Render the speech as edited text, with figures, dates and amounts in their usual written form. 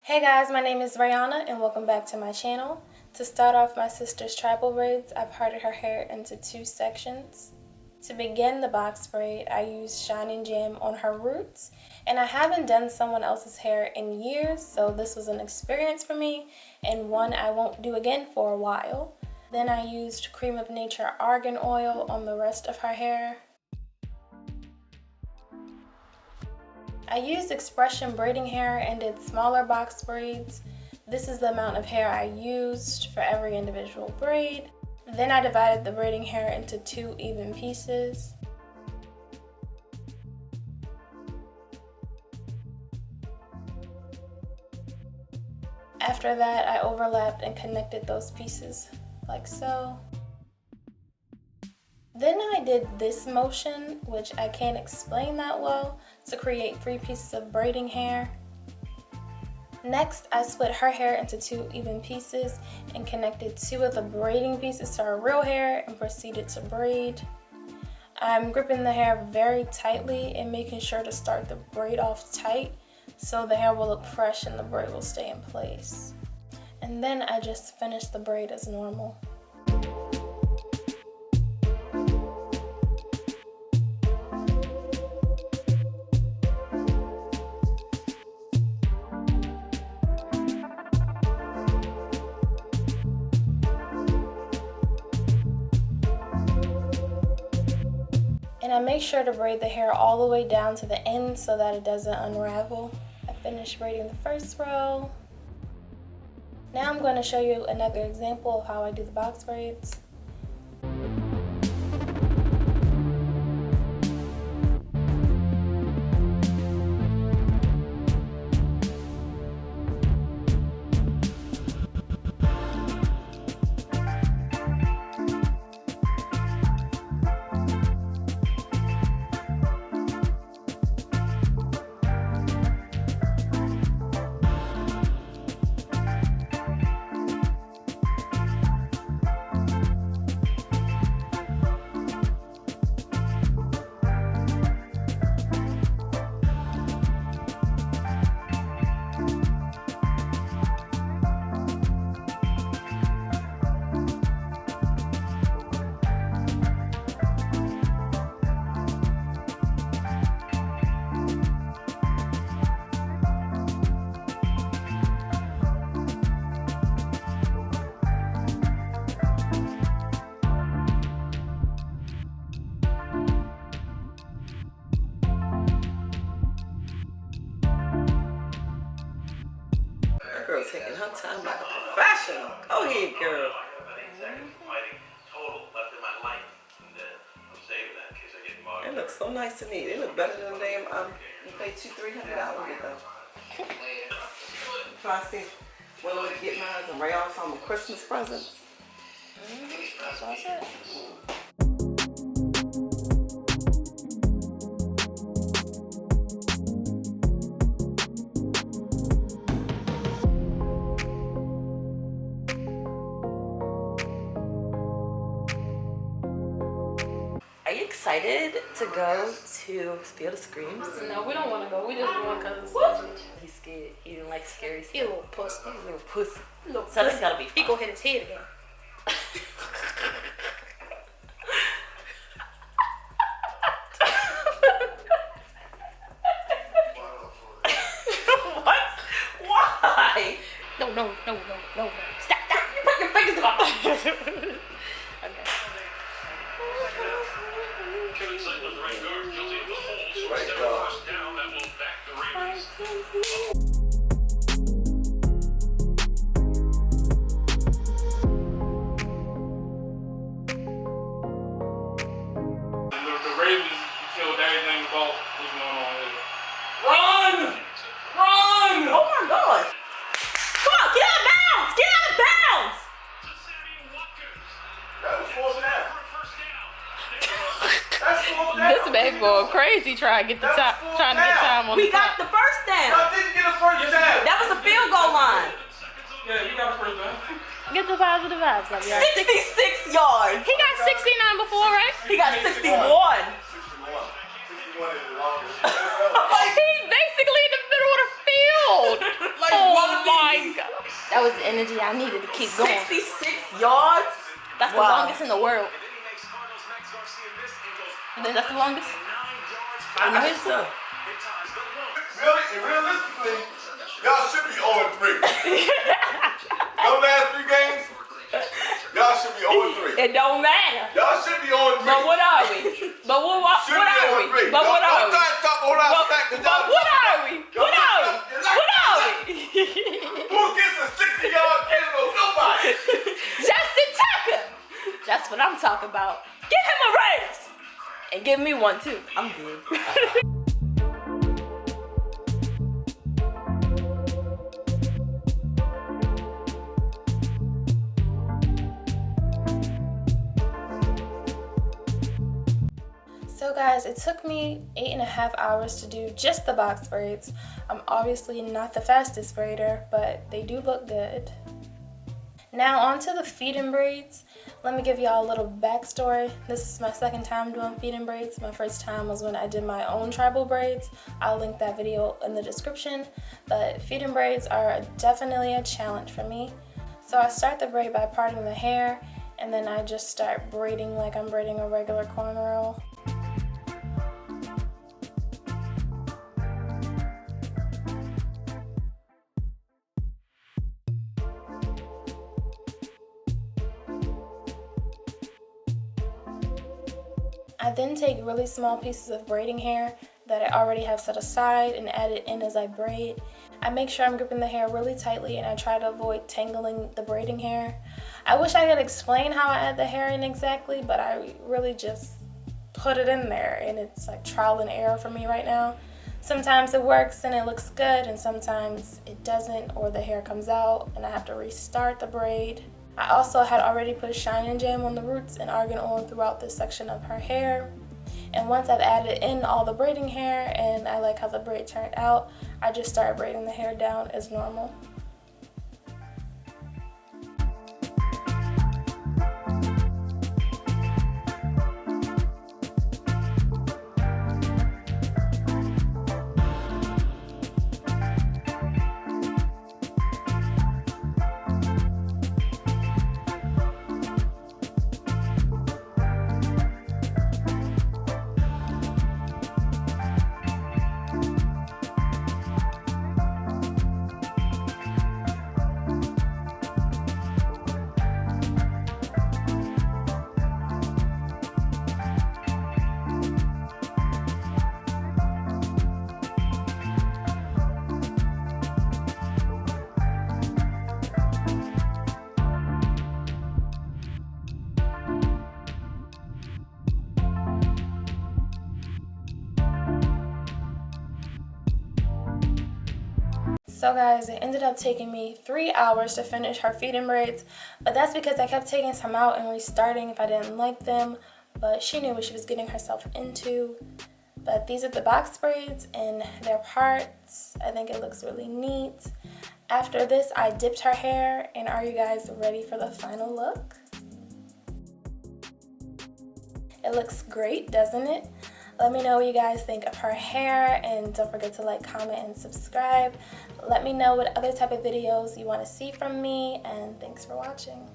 Hey guys, my name is Rayona and welcome back to my channel. To start off my sister's tribal braids, I've parted her hair into two sections. To begin the box braid, I used Shining Jam on her roots, and I haven't done someone else's hair in years, so this was an experience for me and one I won't do again for a while. Then I used Cream of Nature argan oil on the rest of her hair. I used X-Pression braiding hair and did smaller box braids. This is the amount of hair I used for every individual braid. Then I divided the braiding hair into two even pieces. After that, I overlapped and connected those pieces like so. Then I did this motion, which I can't explain that well, to create 3 pieces of braiding hair. Next, I split her hair into 2 even pieces and connected 2 of the braiding pieces to her real hair and proceeded to braid. I'm gripping the hair very tightly and making sure to start the braid off tight so the hair will look fresh and the braid will stay in place. And then I just finished the braid as normal. And I make sure to braid the hair all the way down to the end so that it doesn't unravel. I finished braiding the first row. Now I'm going to show you another example of how I do the box braids. Girl taking her time like a professional. Go ahead, girl. It looks so nice to me. It look better than damn you pay $200-300 with them. So I see one of them get mine and Ray off on my Christmas presents. That's all set. Are you excited to go to Field of Screams? No, we don't want to go. We just going because He's scared. He didn't like scary stuff. he's a little pussy. He's a little pussy. Little So this pussy. gotta be fun. He gonna hit his head again. What? Why? No. Stop. Put your fingers on. Okay. The Ravens killed everything about what's going on here. Run! Oh my God! Come on, get out of bounds! Get out of bounds! That was fourth down. That's fourth down. This man going crazy trying to get the time, on We the got clock. the first down. I didn't get a first down. That was a field goal line. Yeah, you got a first down. Get the positive vibes up, y'all. 66 yards. He got 69 before, right? He got 61. 61 is the longest. He basically in the middle of the field. Like, one That was the energy I needed to keep going. 66 yards? That's the longest in the world. You think that's the longest? I think so. Really and realistically, y'all should be 0-3. Those last 3 games, y'all should be 0-3. It don't matter. Y'all should be 0-3. But what are we? But what are we? But what are we? But what are we? What are we? What are we? Who gets a 60-yard cantaloupe? Nobody. Justin Tucker. That's what I'm talking about. Give him a raise. And give me one too. I'm good. So guys, it took me 8.5 hours to do just the box braids. I'm obviously not the fastest braider, but they do look good. Now on to the feed-in braids. Let me give y'all a little backstory. This is my second time doing feed-in braids. My first time was when I did my own tribal braids. I'll link that video in the description. But feed-in braids are definitely a challenge for me. So I start the braid by parting the hair, and then I just start braiding like I'm braiding a regular cornrow. I then take really small pieces of braiding hair that I already have set aside and add it in as I braid. I make sure I'm gripping the hair really tightly and I try to avoid tangling the braiding hair. I wish I could explain how I add the hair in exactly, but I really just put it in there and it's like trial and error for me right now. Sometimes it works and it looks good and sometimes it doesn't, or the hair comes out and I have to restart the braid. I also had already put Shine and Jam on the roots and argan oil throughout this section of her hair. And once I've added in all the braiding hair and I like how the braid turned out, I just started braiding the hair down as normal. So guys, it ended up taking me 3 hours to finish her feed-in braids, but that's because I kept taking some out and restarting if I didn't like them, but she knew what she was getting herself into. But these are the box braids and their parts. I think it looks really neat. After this, I dipped her hair, and are you guys ready for the final look? It looks great, doesn't it? Let me know what you guys think of her hair, and don't forget to like, comment, and subscribe. Let me know what other type of videos you want to see from me, and thanks for watching.